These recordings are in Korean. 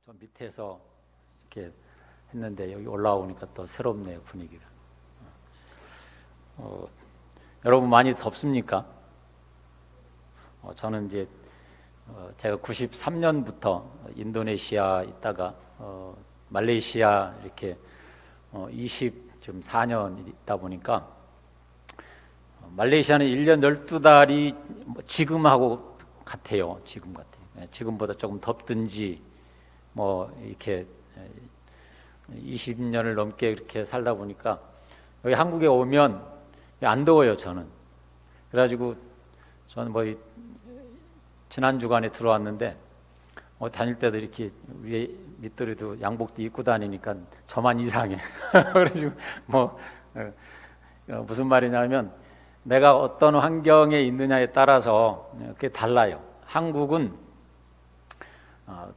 저 밑에서 이렇게 했는데 여기 올라오니까 또 새롭네요, 분위기가. 여러분 많이 덥습니까? 저는 이제 제가 93년부터 인도네시아 있다가 말레이시아 이렇게 24년 있다 보니까 말레이시아는 1년 12달이 지금하고 같아요. 지금 같아요. 지금보다 조금 덥든지 뭐 이렇게 20년을 넘게 이렇게 살다 보니까 여기 한국에 오면 안 더워요, 저는. 그래가지고 저는 뭐 지난 주간에 들어왔는데 다닐 때도 이렇게 위에 밑도리도 양복도 입고 다니니까 저만 이상해. 그래가지고 뭐 무슨 말이냐면 내가 어떤 환경에 있느냐에 따라서 그게 달라요. 한국은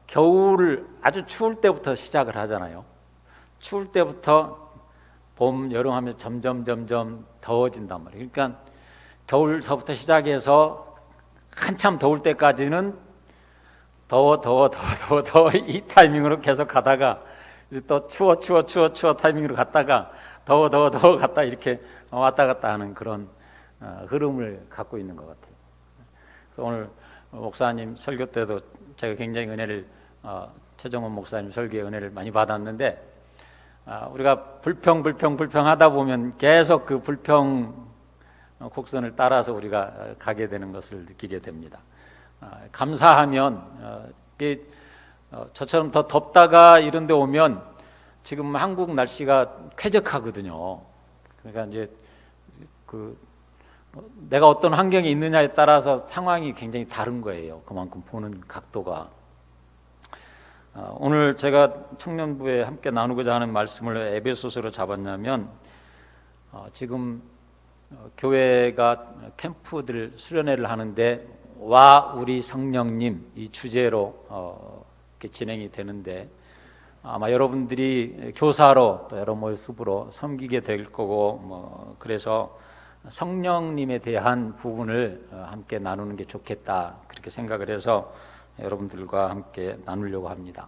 겨울을 아주 추울 때부터 시작을 하잖아요. 추울 때부터 봄, 여름 하면서 점점 더워진단 말이에요. 그러니까 겨울서부터 시작해서 한참 더울 때까지는 더워 이 타이밍으로 계속 가다가 또 추워 타이밍으로 갔다가 더워 갔다 이렇게 왔다 갔다 하는 그런 흐름을 갖고 있는 것 같아요. 그래서 오늘 목사님 설교 때도 제가 굉장히 은혜를 최정원 목사님 설교에 은혜를 많이 받았는데 우리가 불평 하다 보면 계속 그 불평 곡선을 따라서 우리가 가게 되는 것을 느끼게 됩니다. 감사하면 저처럼 더 덥다가 이런 데 오면 지금 한국 날씨가 쾌적하거든요. 그러니까 이제 내가 어떤 환경에 있느냐에 따라서 상황이 굉장히 다른 거예요. 그만큼 보는 각도가. 오늘 제가 청년부에 함께 나누고자 하는 말씀을 에베소서로 잡았냐면 지금 교회가 캠프들 수련회를 하는데 와 우리 성령님 이 주제로 이렇게 진행이 되는데 아마 여러분들이 교사로 또 여러 모습으로 섬기게 될 거고 뭐 그래서 성령님에 대한 부분을 함께 나누는 게 좋겠다 그렇게 생각을 해서 여러분들과 함께 나누려고 합니다.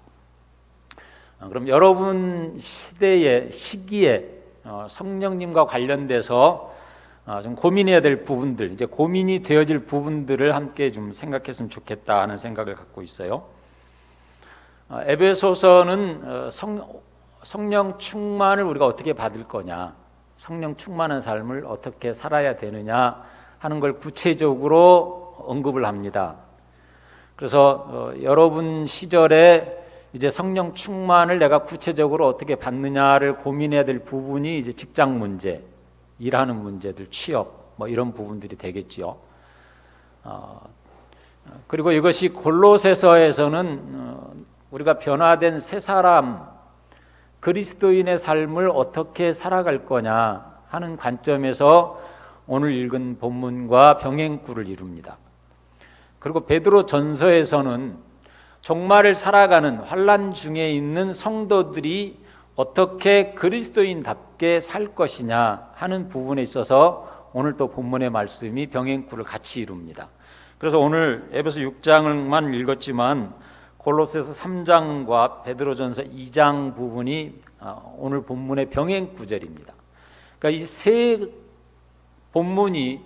그럼 여러분 시기에 성령님과 관련돼서 좀 고민해야 될 부분들, 이제 고민이 되어질 부분들을 함께 좀 생각했으면 좋겠다 하는 생각을 갖고 있어요. 에베소서는 성령 충만을 우리가 어떻게 받을 거냐, 성령 충만한 삶을 어떻게 살아야 되느냐 하는 걸 구체적으로 언급을 합니다. 그래서 여러분 시절에 이제 성령 충만을 내가 구체적으로 어떻게 받느냐를 고민해야 될 부분이 이제 직장 문제, 일하는 문제들, 취업 뭐 이런 부분들이 되겠지요. 그리고 이것이 골로새서에서는 우리가 변화된 새 사람 그리스도인의 삶을 어떻게 살아갈 거냐 하는 관점에서 오늘 읽은 본문과 병행구를 이룹니다. 그리고 베드로 전서에서는 종말을 살아가는 환난 중에 있는 성도들이 어떻게 그리스도인답게 살 것이냐 하는 부분에 있어서 오늘 또 본문의 말씀이 병행구를 같이 이룹니다. 그래서 오늘 에베소 6장만 읽었지만 골로새서 3장과 베드로전서 2장 부분이 오늘 본문의 병행구절입니다. 그러니까 이 세 본문이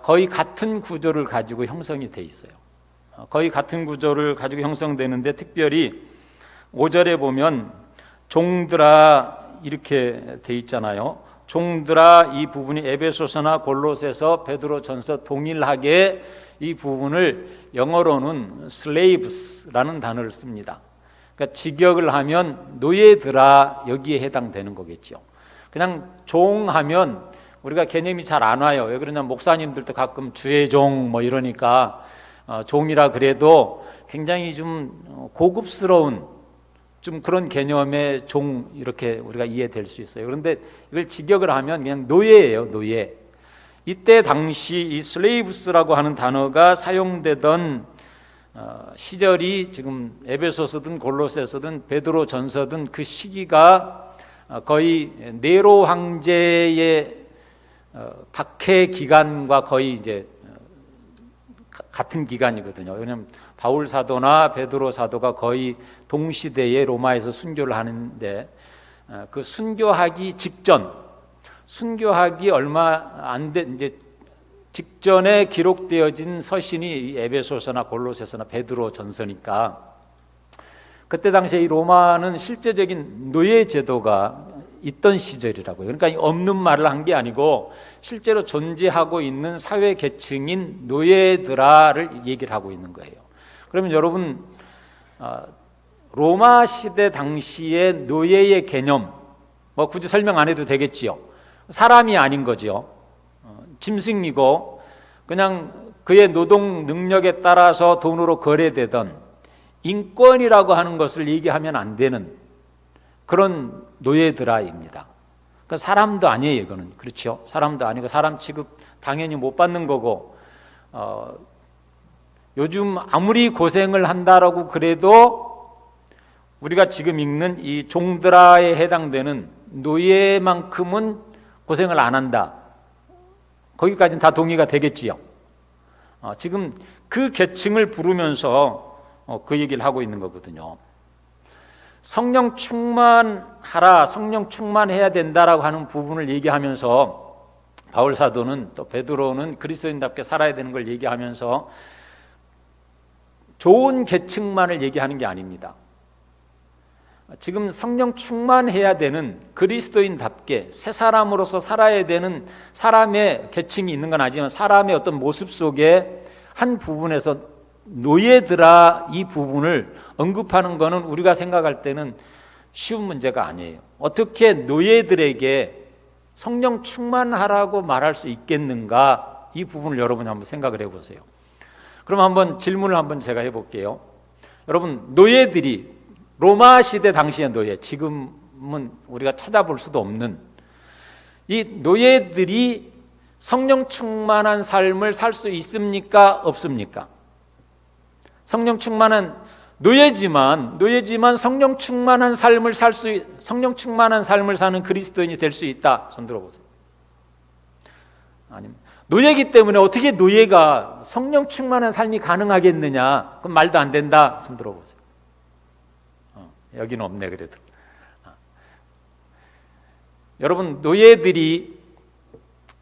거의 같은 구조를 가지고 형성이 돼 있어요. 거의 같은 구조를 가지고 형성되는데 특별히 5절에 보면 종들아 이렇게 돼 있잖아요. 종들아 이 부분이 에베소서나 골로새서 베드로전서 동일하게 이 부분을 영어로는 slaves라는 단어를 씁니다. 그러니까 직역을 하면 노예들아 여기에 해당되는 거겠죠. 그냥 종하면 우리가 개념이 잘 안 와요. 왜 그러냐면 목사님들도 가끔 주의 종 뭐 이러니까 종이라 그래도 굉장히 좀 고급스러운 좀 그런 개념의 종 이렇게 우리가 이해될 수 있어요. 그런데 이걸 직역을 하면 그냥 노예예요, 노예. 이때 당시 이 슬레이브스라고 하는 단어가 사용되던 시절이 지금 에베소서든 골로새서든 베드로전서든 그 시기가 거의 네로 황제의 박해 기간과 거의 이제 같은 기간이거든요. 왜냐하면 바울 사도나 베드로 사도가 거의 동시대에 로마에서 순교를 하는데 그 순교하기 직전, 순교하기 얼마 안 된 이제 직전에 기록되어진 서신이 에베소서나 골로새서나 베드로 전서니까 그때 당시에 이 로마는 실제적인 노예 제도가 있던 시절이라고요. 그러니까 없는 말을 한 게 아니고 실제로 존재하고 있는 사회 계층인 노예들아를 얘기를 하고 있는 거예요. 그러면 여러분 로마 시대 당시의 노예의 개념 뭐 굳이 설명 안 해도 되겠지요. 사람이 아닌 거죠. 짐승이고 그냥 그의 노동 능력에 따라서 돈으로 거래되던 인권이라고 하는 것을 얘기하면 안 되는 그런 노예들아입니다. 그러니까 사람도 아니에요. 이거는 그렇죠. 사람도 아니고 사람 취급 당연히 못 받는 거고 요즘 아무리 고생을 한다라고 그래도 우리가 지금 읽는 이 종드라에 해당되는 노예만큼은 고생을 안 한다. 거기까지는 다 동의가 되겠지요. 지금 그 계층을 부르면서 그 얘기를 하고 있는 거거든요. 성령 충만하라, 성령 충만해야 된다라고 하는 부분을 얘기하면서 바울 사도는 또 베드로는 그리스도인답게 살아야 되는 걸 얘기하면서 좋은 계층만을 얘기하는 게 아닙니다. 지금 성령 충만해야 되는 그리스도인답게 새 사람으로서 살아야 되는 사람의 계층이 있는 건 아니지만 사람의 어떤 모습 속에 한 부분에서 노예들아 이 부분을 언급하는 것은 우리가 생각할 때는 쉬운 문제가 아니에요. 어떻게 노예들에게 성령 충만하라고 말할 수 있겠는가? 이 부분을 여러분이 한번 생각을 해보세요. 그럼 한번 질문을 한번 제가 해볼게요. 여러분, 노예들이 로마 시대 당시의 노예, 지금은 우리가 찾아볼 수도 없는 이 노예들이 성령 충만한 삶을 살 수 있습니까? 없습니까? 성령 충만한 노예지만 성령 충만한 삶을 성령 충만한 삶을 사는 그리스도인이 될 수 있다. 손 들어보세요. 아닙니다. 노예이기 때문에 어떻게 노예가 성령 충만한 삶이 가능하겠느냐? 그럼 말도 안 된다. 손 들어보세요. 여기는 없네 그래도. 여러분, 노예들이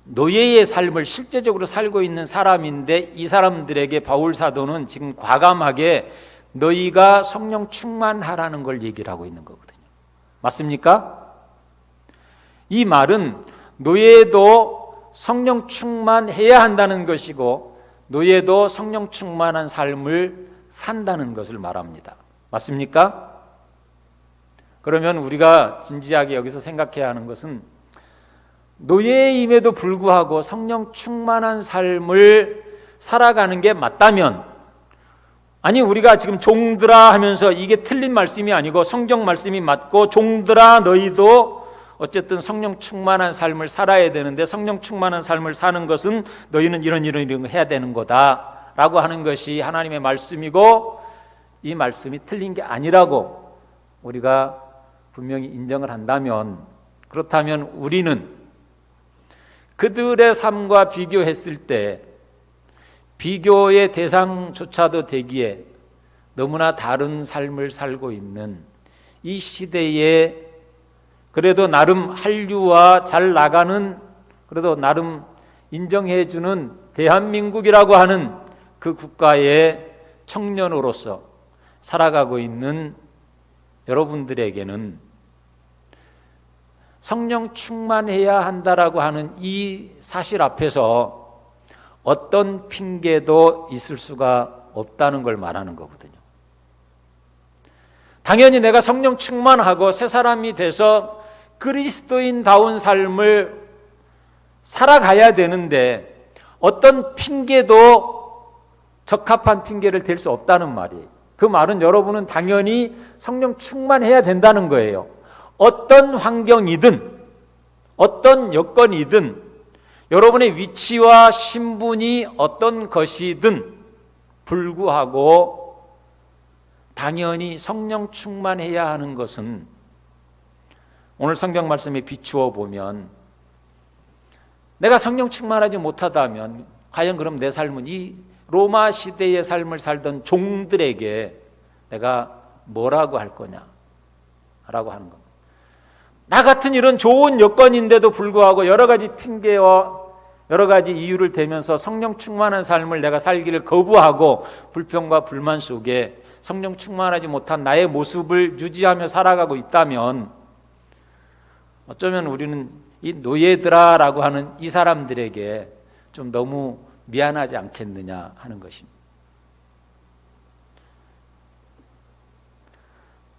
노예의 삶을 실제적으로 살고 있는 사람인데 이 사람들에게 바울 사도는 지금 과감하게 너희가 성령 충만하라는 걸 얘기를 하고 있는 거거든요. 맞습니까? 이 말은 노예도 성령 충만해야 한다는 것이고 노예도 성령 충만한 삶을 산다는 것을 말합니다. 맞습니까? 그러면 우리가 진지하게 여기서 생각해야 하는 것은 노예임에도 불구하고 성령 충만한 삶을 살아가는 게 맞다면, 아니 우리가 지금 종들아 하면서 이게 틀린 말씀이 아니고 성경 말씀이 맞고 종들아 너희도 어쨌든 성령 충만한 삶을 살아야 되는데 성령 충만한 삶을 사는 것은 너희는 이런 거 해야 되는 거다 라고 하는 것이 하나님의 말씀이고 이 말씀이 틀린 게 아니라고 우리가 분명히 인정을 한다면, 그렇다면 우리는 그들의 삶과 비교했을 때 비교의 대상조차도 되기에 너무나 다른 삶을 살고 있는 이 시대에 그래도 나름 한류와 잘 나가는, 그래도 나름 인정해주는 대한민국이라고 하는 그 국가의 청년으로서 살아가고 있는 여러분들에게는 성령 충만해야 한다라고 하는 이 사실 앞에서 어떤 핑계도 있을 수가 없다는 걸 말하는 거거든요. 당연히 내가 성령 충만하고 새 사람이 돼서 그리스도인다운 삶을 살아가야 되는데 어떤 핑계도 적합한 핑계를 댈 수 없다는 말이에요. 그 말은 여러분은 당연히 성령 충만해야 된다는 거예요. 어떤 환경이든 어떤 여건이든 여러분의 위치와 신분이 어떤 것이든 불구하고 당연히 성령 충만해야 하는 것은 오늘 성경 말씀에 비추어 보면 내가 성령 충만하지 못하다면 과연 그럼 내 삶은 이 로마 시대의 삶을 살던 종들에게 내가 뭐라고 할 거냐 라고 하는 겁니다. 나 같은 이런 좋은 여건인데도 불구하고 여러 가지 핑계와 여러 가지 이유를 대면서 성령 충만한 삶을 내가 살기를 거부하고 불평과 불만 속에 성령 충만하지 못한 나의 모습을 유지하며 살아가고 있다면 어쩌면 우리는 이 노예들아라고 하는 이 사람들에게 좀 너무 미안하지 않겠느냐 하는 것입니다.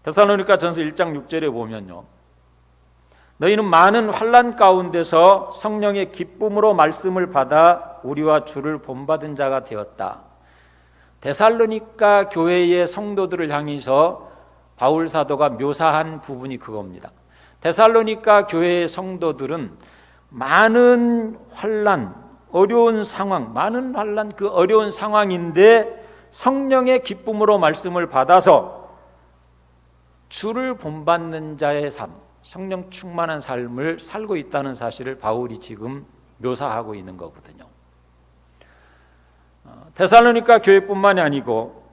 데살로니가전서 1장 6절에 보면요, 너희는 많은 환난 가운데서 성령의 기쁨으로 말씀을 받아 우리와 주를 본받은 자가 되었다. 데살로니가 교회의 성도들을 향해서 바울 사도가 묘사한 부분이 그겁니다. 데살로니가 교회의 성도들은 많은 환난, 어려운 상황, 많은 환난, 그 어려운 상황인데 성령의 기쁨으로 말씀을 받아서 주를 본받는 자의 삶, 성령 충만한 삶을 살고 있다는 사실을 바울이 지금 묘사하고 있는 거거든요. 데살로니가 교회뿐만이 아니고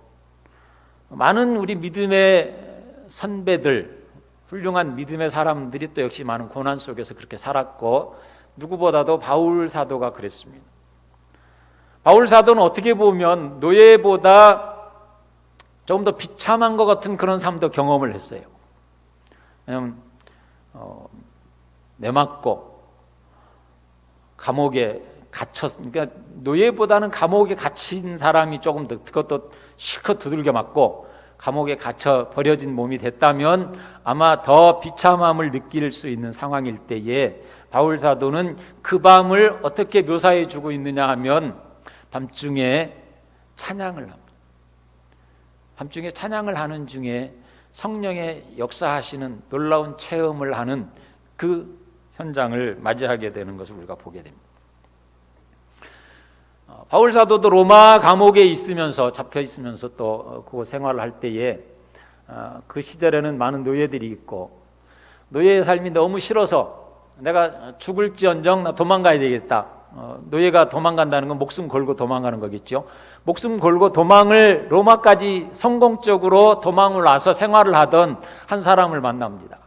많은 우리 믿음의 선배들, 훌륭한 믿음의 사람들이 또 역시 많은 고난 속에서 그렇게 살았고 누구보다도 바울 사도가 그랬습니다. 바울 사도는 어떻게 보면 노예보다 조금 더 비참한 것 같은 그런 삶도 경험을 했어요. 왜냐하면 매맞고 감옥에 그러니까 노예보다는 감옥에 갇힌 사람이 조금 더 그것도 실컷 두들겨 맞고 감옥에 갇혀 버려진 몸이 됐다면 아마 더 비참함을 느낄 수 있는 상황일 때에 바울 사도는 그 밤을 어떻게 묘사해 주고 있느냐 하면 밤중에 찬양을 합니다. 밤중에 찬양을 하는 중에 성령의 역사하시는 놀라운 체험을 하는 그 현장을 맞이하게 되는 것을 우리가 보게 됩니다. 바울 사도도 로마 감옥에 있으면서 잡혀 있으면서 또 그 생활을 할 때에 그 시절에는 많은 노예들이 있고 노예의 삶이 너무 싫어서 내가 죽을지언정 나 도망가야 되겠다. 노예가 도망간다는 건 목숨 걸고 도망가는 거겠죠. 목숨 걸고 도망을 로마까지 성공적으로 도망을 와서 생활을 하던 한 사람을 만납니다.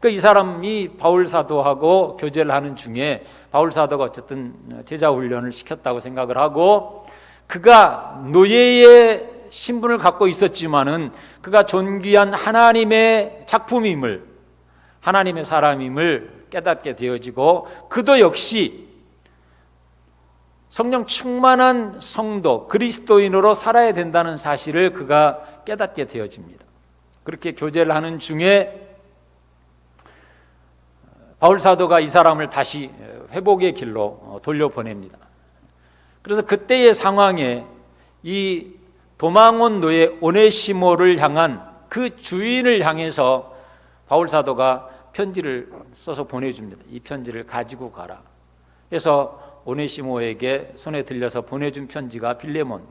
이 사람이 바울 사도하고 교제를 하는 중에 바울 사도가 어쨌든 제자 훈련을 시켰다고 생각을 하고 그가 노예의 신분을 갖고 있었지만은 그가 존귀한 하나님의 작품임을 하나님의 사람임을 깨닫게 되어지고 그도 역시 성령 충만한 성도 그리스도인으로 살아야 된다는 사실을 그가 깨닫게 되어집니다. 그렇게 교제를 하는 중에 바울 사도가 이 사람을 다시 회복의 길로 돌려보냅니다. 그래서 그때의 상황에 이 도망온 노예 오네시모를 향한 그 주인을 향해서 바울 사도가 편지를 써서 보내줍니다. 이 편지를 가지고 가라. 그래서 오네시모에게 손에 들려서 보내준 편지가 빌레몬,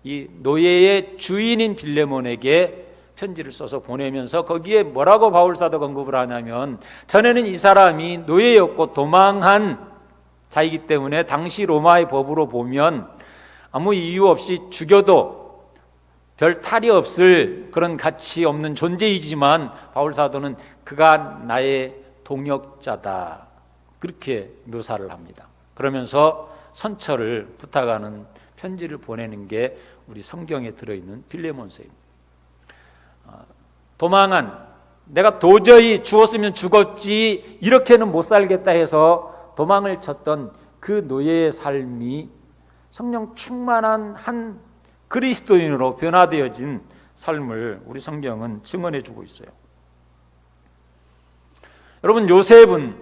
이 노예의 주인인 빌레몬에게 편지를 써서 보내면서 거기에 뭐라고 바울 사도가 언급을 하냐면 전에는 이 사람이 노예였고 도망한 자이기 때문에 당시 로마의 법으로 보면 아무 이유 없이 죽여도 별 탈이 없을 그런 가치 없는 존재이지만 바울 사도는 그가 나의 동역자다 그렇게 묘사를 합니다. 그러면서 선처를 부탁하는 편지를 보내는 게 우리 성경에 들어있는 빌레몬서입니다. 도망한 내가 도저히 죽었으면 죽었지 이렇게는 못 살겠다 해서 도망을 쳤던 그 노예의 삶이 성령 충만한 한 그리스도인으로 변화되어진 삶을 우리 성경은 증언해 주고 있어요. 여러분 요셉은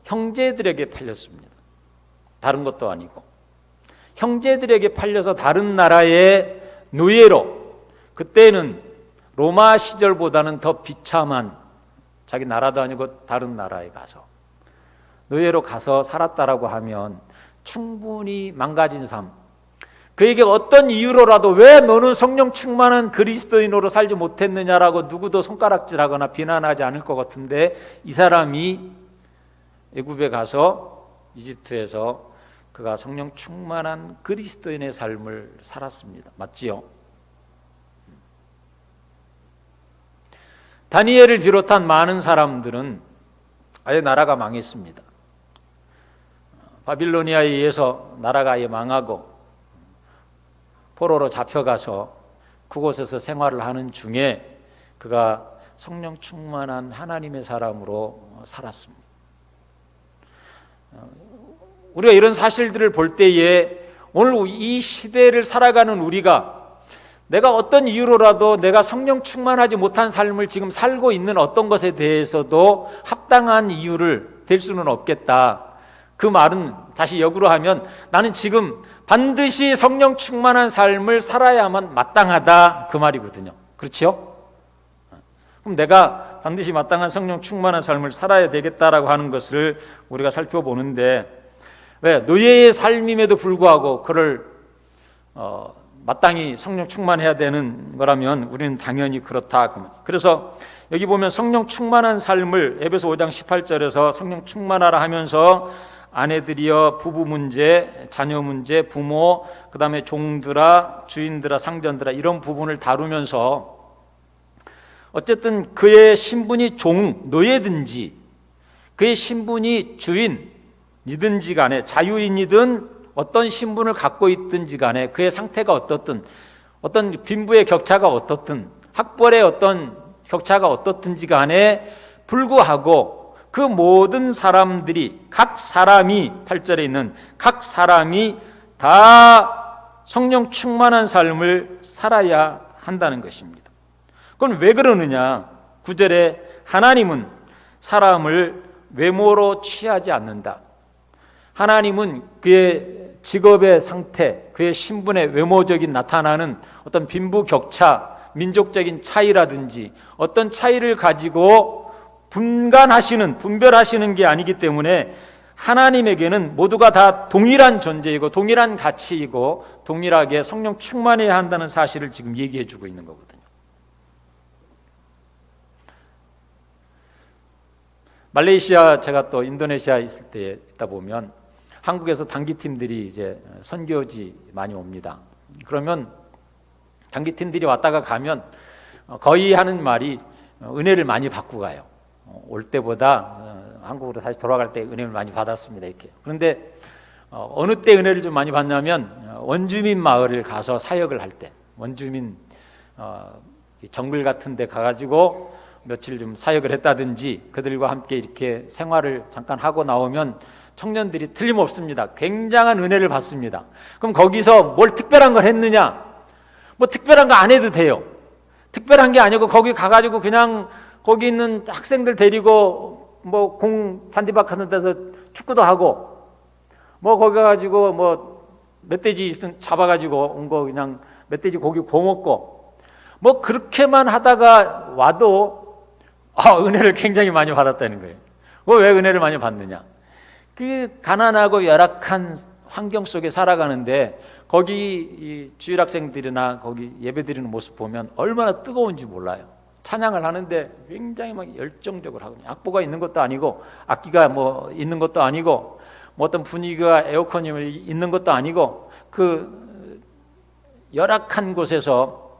형제들에게 팔렸습니다. 다른 것도 아니고 형제들에게 팔려서 다른 나라의 노예로 그때는 로마 시절보다는 더 비참한 자기 나라도 아니고 다른 나라에 가서 노예로 가서 살았다라고 하면 충분히 망가진 삶 그에게 어떤 이유로라도 왜 너는 성령 충만한 그리스도인으로 살지 못했느냐라고 누구도 손가락질하거나 비난하지 않을 것 같은데 이 사람이 애굽에 가서 이집트에서 그가 성령 충만한 그리스도인의 삶을 살았습니다. 맞지요? 다니엘을 비롯한 많은 사람들은 아예 나라가 망했습니다. 바빌로니아에 의해서 나라가 아예 망하고 포로로 잡혀가서 그곳에서 생활을 하는 중에 그가 성령 충만한 하나님의 사람으로 살았습니다. 우리가 이런 사실들을 볼 때에 오늘 이 시대를 살아가는 우리가 내가 어떤 이유로라도 내가 성령 충만하지 못한 삶을 지금 살고 있는 어떤 것에 대해서도 합당한 이유를 댈 수는 없겠다. 그 말은 다시 역으로 하면 나는 지금 반드시 성령 충만한 삶을 살아야만 마땅하다, 그 말이거든요. 그렇죠? 그럼 내가 반드시 마땅한 성령 충만한 삶을 살아야 되겠다라고 하는 것을 우리가 살펴보는데, 왜 노예의 삶임에도 불구하고 그를 마땅히 성령 충만해야 되는 거라면 우리는 당연히 그렇다. 그래서 여기 보면 성령 충만한 삶을 에베소 5장 18절에서 성령 충만하라 하면서 아내들이여 부부 문제, 자녀 문제, 부모, 그 다음에 종들아, 주인들아, 상전들아, 이런 부분을 다루면서 어쨌든 그의 신분이 종, 노예든지 그의 신분이 주인이든지 간에, 자유인이든 어떤 신분을 갖고 있든지 간에, 그의 상태가 어떻든, 어떤 빈부의 격차가 어떻든, 학벌의 어떤 격차가 어떻든지 간에 불구하고 그 모든 사람들이, 각 사람이, 8절에 있는 각 사람이 다 성령 충만한 삶을 살아야 한다는 것입니다. 그건 왜 그러느냐? 9절에 하나님은 사람을 외모로 취하지 않는다. 하나님은 그의 직업의 상태, 그의 신분의 외모적인 나타나는 어떤 빈부 격차, 민족적인 차이라든지 어떤 차이를 가지고 분별하시는 게 아니기 때문에 하나님에게는 모두가 다 동일한 존재이고 동일한 가치이고 동일하게 성령 충만해야 한다는 사실을 지금 얘기해 주고 있는 거거든요. 말레이시아, 제가 또 인도네시아에 있을 때 있다 보면 한국에서 단기팀들이 이제 선교지 많이 옵니다. 그러면 단기팀들이 왔다가 가면 거의 하는 말이 은혜를 많이 받고 가요. 올 때보다 한국으로 다시 돌아갈 때 은혜를 많이 받았습니다. 이렇게. 그런데 어느 때 은혜를 좀 많이 받냐면 원주민 마을을 가서 사역을 할 때, 원주민 정글 같은 데 가가지고 며칠 좀 사역을 했다든지 그들과 함께 이렇게 생활을 잠깐 하고 나오면 청년들이 틀림없습니다. 굉장한 은혜를 받습니다. 그럼 거기서 뭘 특별한 걸 했느냐? 뭐 특별한 거 안 해도 돼요. 특별한 게 아니고 거기 가가지고 그냥 거기 있는 학생들 데리고 뭐 공 잔디밭 하는 데서 축구도 하고, 뭐 거기 가가지고 뭐 멧돼지 잡아가지고 온 거 그냥 멧돼지 고기 구워 먹고, 뭐 그렇게만 하다가 와도 은혜를 굉장히 많이 받았다는 거예요. 왜 은혜를 많이 받느냐? 그 가난하고 열악한 환경 속에 살아가는데 거기 이 주일학생들이나 거기 예배드리는 모습 보면 얼마나 뜨거운지 몰라요. 찬양을 하는데 굉장히 막 열정적으로 하거든요. 악보가 있는 것도 아니고 악기가 뭐 있는 것도 아니고 뭐 어떤 분위기가 에어컨이 있는 것도 아니고 그 열악한 곳에서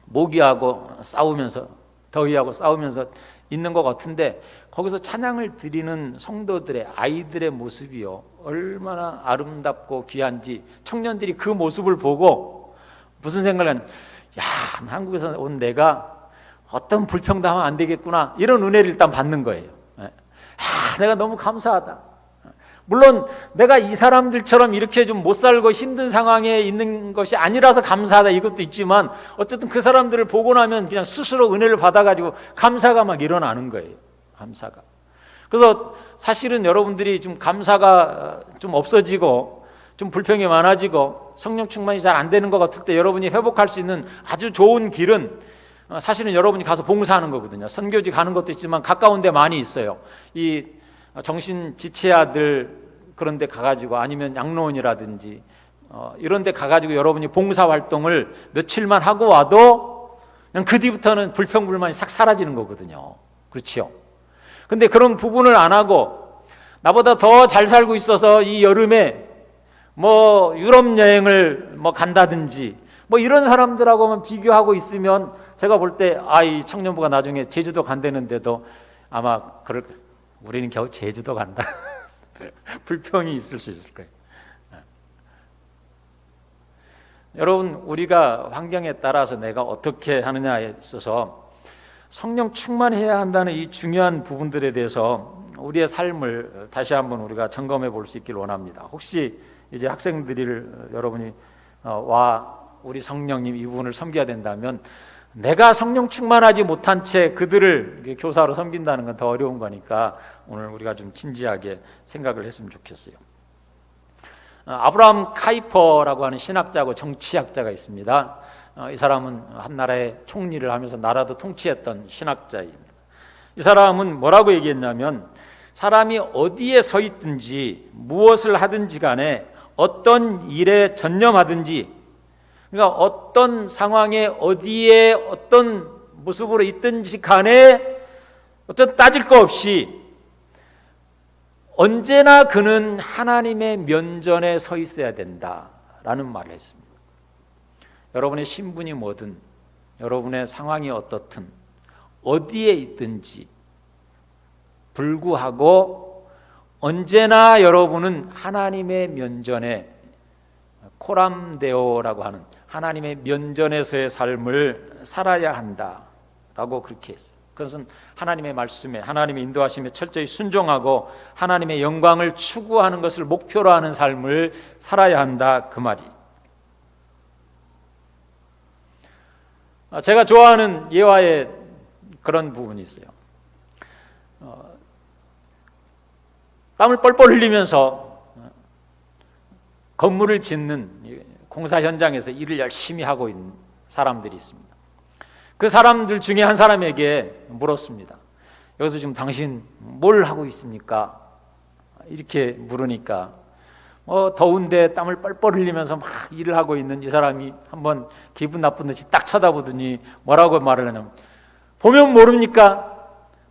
모기하고 싸우면서, 더위하고 싸우면서 있는 것 같은데 거기서 찬양을 드리는 성도들의, 아이들의 모습이요 얼마나 아름답고 귀한지 청년들이 그 모습을 보고 무슨 생각을 하냐, 야, 한국에서 온 내가 어떤 불평당하면 안 되겠구나, 이런 은혜를 일단 받는 거예요. 내가 너무 감사하다. 물론 내가 이 사람들처럼 이렇게 좀 못 살고 힘든 상황에 있는 것이 아니라서 감사하다, 이것도 있지만 어쨌든 그 사람들을 보고 나면 그냥 스스로 은혜를 받아가지고 감사가 막 일어나는 거예요. 감사가. 그래서 사실은 여러분들이 좀 감사가 좀 없어지고 좀 불평이 많아지고 성령 충만이 잘 안 되는 것 같을 때 여러분이 회복할 수 있는 아주 좋은 길은 사실은 여러분이 가서 봉사하는 거거든요. 선교지 가는 것도 있지만 가까운 데 많이 있어요. 이 정신지체아들 그런 데 가가지고, 아니면 양로원이라든지 이런 데 가가지고 여러분이 봉사활동을 며칠만 하고 와도 그냥 그 뒤부터는 불평불만이 싹 사라지는 거거든요. 그렇죠? 근데 그런 부분을 안 하고 나보다 더 잘 살고 있어서 이 여름에 뭐 유럽 여행을 뭐 간다든지 뭐 이런 사람들하고만 비교하고 있으면 제가 볼 때 이 청년부가 나중에 제주도 간다는데도 아마 우리는 겨우 제주도 간다 불평이 있을 수 있을 거예요. 여러분, 우리가 환경에 따라서 내가 어떻게 하느냐에 있어서 성령 충만해야 한다는 이 중요한 부분들에 대해서 우리의 삶을 다시 한번 우리가 점검해 볼 수 있길 원합니다. 혹시 이제 학생들을 여러분이 우리 성령님 이 부분을 섬겨야 된다면 내가 성령 충만하지 못한 채 그들을 교사로 섬긴다는 건 더 어려운 거니까 오늘 우리가 좀 진지하게 생각을 했으면 좋겠어요. 아브라함 카이퍼라고 하는 신학자고 정치학자가 있습니다. 이 사람은 한 나라의 총리를 하면서 나라도 통치했던 신학자입니다. 이 사람은 뭐라고 얘기했냐면 사람이 어디에 서 있든지 무엇을 하든지 간에 어떤 일에 전념하든지, 그러니까 어떤 상황에 어디에 어떤 모습으로 있든지 간에 어떤 따질 거 없이 언제나 그는 하나님의 면전에 서 있어야 된다라는 말을 했습니다. 여러분의 신분이 뭐든, 여러분의 상황이 어떻든, 어디에 있든지 불구하고 언제나 여러분은 하나님의 면전에 코람데오라고 하는 하나님의 면전에서의 삶을 살아야 한다라고 그렇게 했어요. 그것은 하나님의 말씀에, 하나님의 인도하심에 철저히 순종하고 하나님의 영광을 추구하는 것을 목표로 하는 삶을 살아야 한다, 그 말이. 제가 좋아하는 예화에 그런 부분이 있어요. 땀을 뻘뻘 흘리면서 건물을 짓는 공사 현장에서 일을 열심히 하고 있는 사람들이 있습니다. 그 사람들 중에 한 사람에게 물었습니다. 여기서 지금 당신 뭘 하고 있습니까? 이렇게 물으니까 더운데 땀을 뻘뻘 흘리면서 막 일을 하고 있는 이 사람이 한번 기분 나쁜 듯이 딱 쳐다보더니 뭐라고 말을 하냐면, 보면 모릅니까?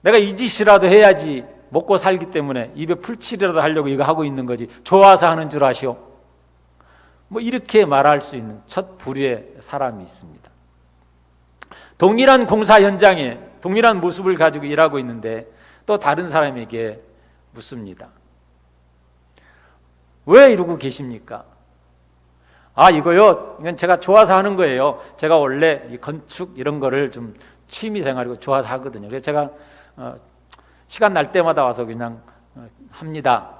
내가 이 짓이라도 해야지 먹고 살기 때문에 입에 풀칠이라도 하려고 이거 하고 있는 거지 좋아서 하는 줄 아시오? 뭐 이렇게 말할 수 있는 첫 부류의 사람이 있습니다. 동일한 공사 현장에 동일한 모습을 가지고 일하고 있는데 또 다른 사람에게 묻습니다. 왜 이러고 계십니까? 이거요, 이건 제가 좋아서 하는 거예요. 제가 원래 이 건축 이런 거를 좀 취미생활이고 좋아서 하거든요. 그래서 제가 시간 날 때마다 와서 그냥 합니다.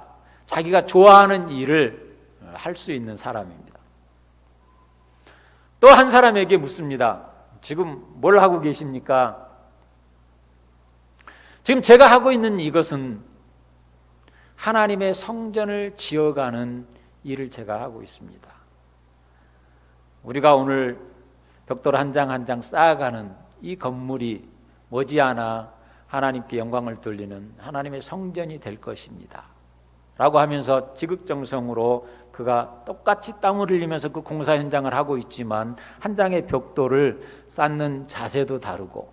자기가 좋아하는 일을 할 수 있는 사람입니다. 또 한 사람에게 묻습니다. 지금 뭘 하고 계십니까? 지금 제가 하고 있는 이것은 하나님의 성전을 지어가는 일을 제가 하고 있습니다. 우리가 오늘 벽돌 한 장 한 장 쌓아가는 이 건물이 머지않아 하나님께 영광을 돌리는 하나님의 성전이 될 것입니다 라고 하면서 지극정성으로 그가 똑같이 땀을 흘리면서 그 공사 현장을 하고 있지만 한 장의 벽돌을 쌓는 자세도 다르고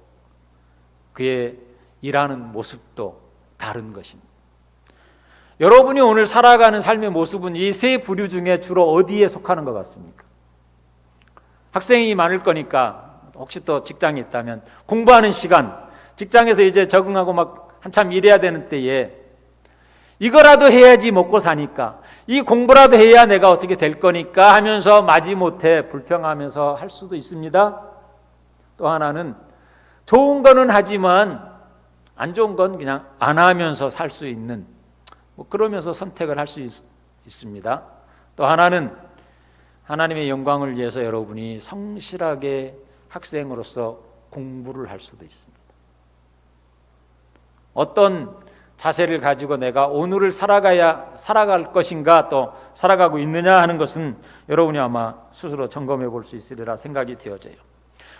그의 일하는 모습도 다른 것입니다. 여러분이 오늘 살아가는 삶의 모습은 이 세 부류 중에 주로 어디에 속하는 것 같습니까? 학생이 많을 거니까 혹시 또 직장에 있다면 공부하는 시간, 직장에서 이제 적응하고 막 한참 일해야 되는 때에 이거라도 해야지 먹고 사니까, 이 공부라도 해야 내가 어떻게 될 거니까 하면서 마지못해 불평하면서 할 수도 있습니다. 또 하나는 좋은 거는 하지만 안 좋은 건 그냥 안 하면서 살 수 있는, 그러면서 선택을 할 수 있습니다. 또 하나는 하나님의 영광을 위해서 여러분이 성실하게 학생으로서 공부를 할 수도 있습니다. 어떤 자세를 가지고 내가 오늘을 살아갈 것인가, 또 살아가고 있느냐 하는 것은 여러분이 아마 스스로 점검해 볼 수 있으리라 생각이 되어져요.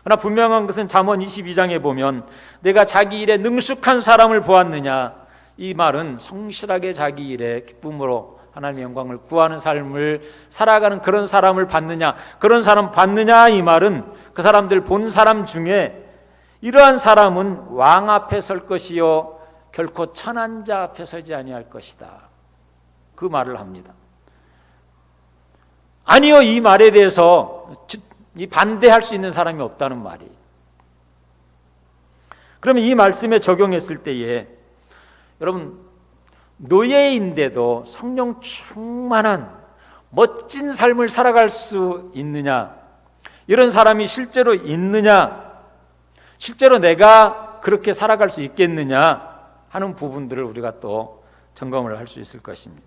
그러나 분명한 것은 잠언 22장에 보면 내가 자기 일에 능숙한 사람을 보았느냐, 이 말은 성실하게 자기 일에 기쁨으로 하나님의 영광을 구하는 삶을 살아가는 그런 사람을 봤느냐, 그런 사람 봤느냐, 이 말은 그 사람들 본 사람 중에 이러한 사람은 왕 앞에 설 것이요 결코 천한 자 앞에 서지 아니할 것이다, 그 말을 합니다. 아니요, 이 말에 대해서 반대할 수 있는 사람이 없다는 말이에요. 그러면 이 말씀에 적용했을 때에 여러분, 노예인데도 성령 충만한 멋진 삶을 살아갈 수 있느냐, 이런 사람이 실제로 있느냐, 실제로 내가 그렇게 살아갈 수 있겠느냐 하는 부분들을 우리가 또 점검을 할 수 있을 것입니다.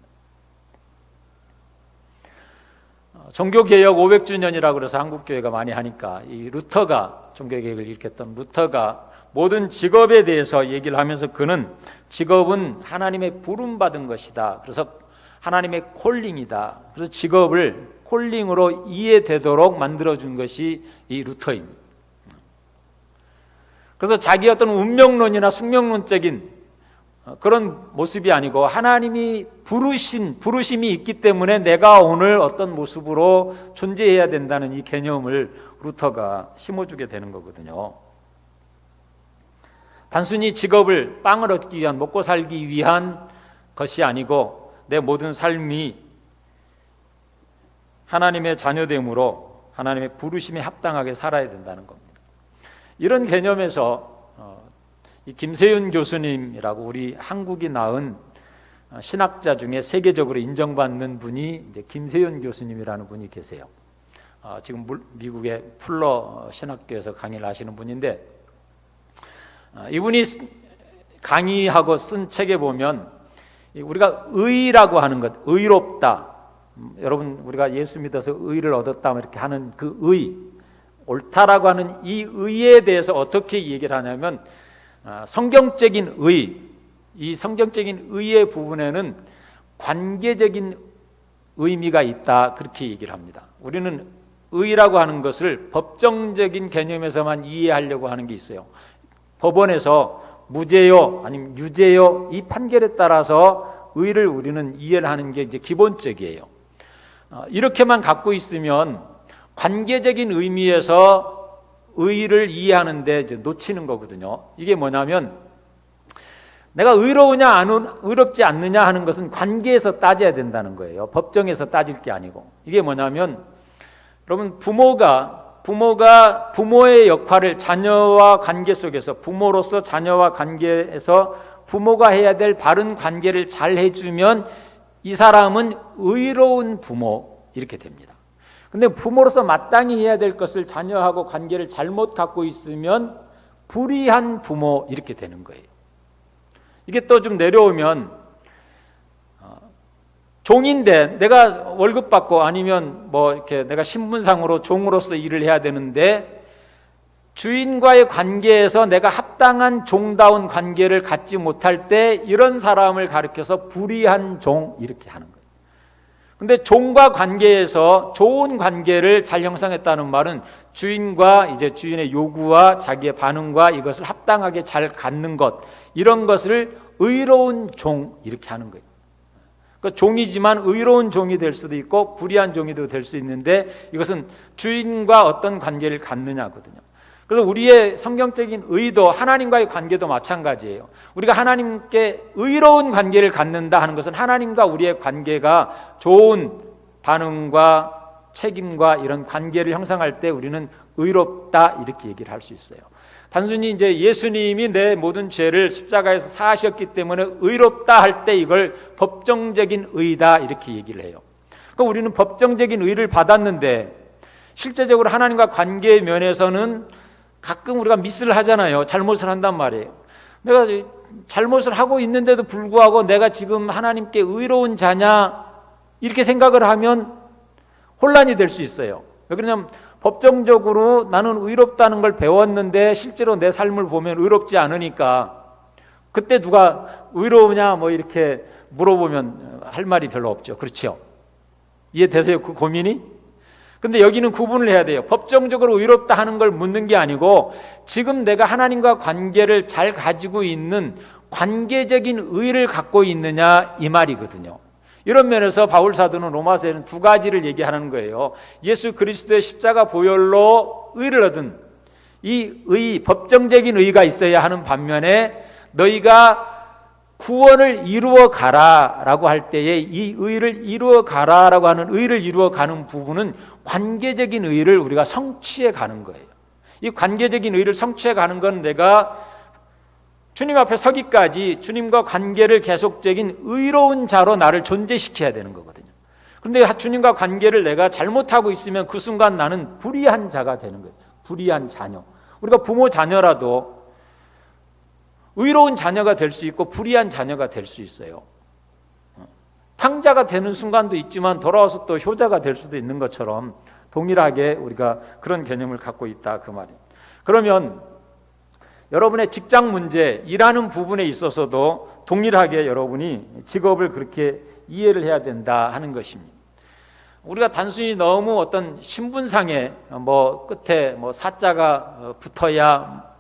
종교개혁 500주년이라고 그래서 한국교회가 많이 하니까 이 루터가, 종교개혁을 일으켰던 루터가 모든 직업에 대해서 얘기를 하면서 그는 직업은 하나님의 부름받은 것이다. 그래서 하나님의 콜링이다. 그래서 직업을 콜링으로 이해되도록 만들어준 것이 이 루터입니다. 그래서 자기 어떤 운명론이나 숙명론적인 그런 모습이 아니고 하나님이 부르심이 있기 때문에 내가 오늘 어떤 모습으로 존재해야 된다는 이 개념을 루터가 심어주게 되는 거거든요. 단순히 직업을 빵을 얻기 위한, 먹고 살기 위한 것이 아니고 내 모든 삶이 하나님의 자녀됨으로 하나님의 부르심에 합당하게 살아야 된다는 겁니다. 이런 개념에서 이 김세윤 교수님이라고 우리 한국이 낳은 신학자 중에 세계적으로 인정받는 분이 이제 김세윤 교수님이라는 분이 계세요. 지금 미국의 풀러 신학교에서 강의를 하시는 분인데, 이분이 강의하고 쓴 책에 보면 우리가 의라고 하는 것, 의롭다, 여러분 우리가 예수 믿어서 의를 얻었다 이렇게 하는 그 의, 옳다라고 하는 이 의에 대해서 어떻게 얘기를 하냐면 성경적인 의, 이 성경적인 의의 부분에는 관계적인 의미가 있다, 그렇게 얘기를 합니다. 우리는 의라고 하는 것을 법정적인 개념에서만 이해하려고 하는 게 있어요. 법원에서 무죄요 아니면 유죄요 이 판결에 따라서 의를 우리는 이해를 하는 게 이제 기본적이에요. 이렇게만 갖고 있으면 관계적인 의미에서 의를 이해하는데 이제 놓치는 거거든요. 이게 뭐냐면 내가 의로우냐 의롭지 않느냐 하는 것은 관계에서 따져야 된다는 거예요. 법정에서 따질 게 아니고. 이게 뭐냐면 여러분, 부모의 역할을 자녀와 관계 속에서, 부모로서 자녀와 관계에서 부모가 해야 될 바른 관계를 잘 해주면 이 사람은 의로운 부모, 이렇게 됩니다. 근데 부모로서 마땅히 해야 될 것을 자녀하고 관계를 잘못 갖고 있으면 불의한 부모, 이렇게 되는 거예요. 이게 또 좀 내려오면 종인데 내가 월급 받고 아니면 뭐 이렇게 내가 신분상으로 종으로서 일을 해야 되는데 주인과의 관계에서 내가 합당한 종다운 관계를 갖지 못할 때 이런 사람을 가리켜서 불의한 종, 이렇게 하는 거예요. 근데 종과 관계에서 좋은 관계를 잘 형성했다는 말은 주인과 이제 주인의 요구와 자기의 반응과 이것을 합당하게 잘 갖는 것, 이런 것을 의로운 종, 이렇게 하는 거예요. 그러니까 종이지만 의로운 종이 될 수도 있고 불의한 종이 될 수 있는데 이것은 주인과 어떤 관계를 갖느냐거든요. 그래서 우리의 성경적인 의도, 하나님과의 관계도 마찬가지예요. 우리가 하나님께 의로운 관계를 갖는다 하는 것은 하나님과 우리의 관계가 좋은 반응과 책임과 이런 관계를 형성할 때 우리는 의롭다, 이렇게 얘기를 할 수 있어요. 단순히 이제 예수님이 내 모든 죄를 십자가에서 사하셨기 때문에 의롭다 할 때 이걸 법정적인 의다, 이렇게 얘기를 해요. 그러니까 우리는 법정적인 의를 받았는데 실제적으로 하나님과 관계의 면에서는 가끔 우리가 미스를 하잖아요. 잘못을 한단 말이에요. 내가 잘못을 하고 있는데도 불구하고 내가 지금 하나님께 의로운 자냐, 이렇게 생각을 하면 혼란이 될 수 있어요. 왜 그러냐면 법정적으로 나는 의롭다는 걸 배웠는데 실제로 내 삶을 보면 의롭지 않으니까 그때 누가 의로우냐 뭐 이렇게 물어보면 할 말이 별로 없죠. 그렇죠? 이해되세요? 그 고민이? 근데 여기는 구분을 해야 돼요. 법정적으로 의롭다 하는 걸 묻는 게 아니고 지금 내가 하나님과 관계를 잘 가지고 있는 관계적인 의를 갖고 있느냐, 이 말이거든요. 이런 면에서 바울 사도는 로마서에는 두 가지를 얘기하는 거예요. 예수 그리스도의 십자가 보혈로 의를 얻은 이 의, 법정적인 의가 있어야 하는 반면에 너희가 구원을 이루어 가라라고 할 때에 이 의를 이루어 가라라고 하는 의를 이루어 가는 부분은 관계적인 의를 우리가 성취해 가는 거예요. 이 관계적인 의를 성취해 가는 건 내가 주님 앞에 서기까지 주님과 관계를 계속적인 의로운 자로 나를 존재시켜야 되는 거거든요. 그런데 주님과 관계를 내가 잘못하고 있으면 그 순간 나는 불의한 자가 되는 거예요. 불의한 자녀. 우리가 부모 자녀라도 의로운 자녀가 될 수 있고 불의한 자녀가 될 수 있어요. 탕자가 되는 순간도 있지만 돌아와서 또 효자가 될 수도 있는 것처럼 동일하게 우리가 그런 개념을 갖고 있다 그 말이에요. 그러면 여러분의 직장 문제, 일하는 부분에 있어서도 동일하게 여러분이 직업을 그렇게 이해를 해야 된다 하는 것입니다. 우리가 단순히 너무 어떤 신분상에 끝에 사자가 붙어야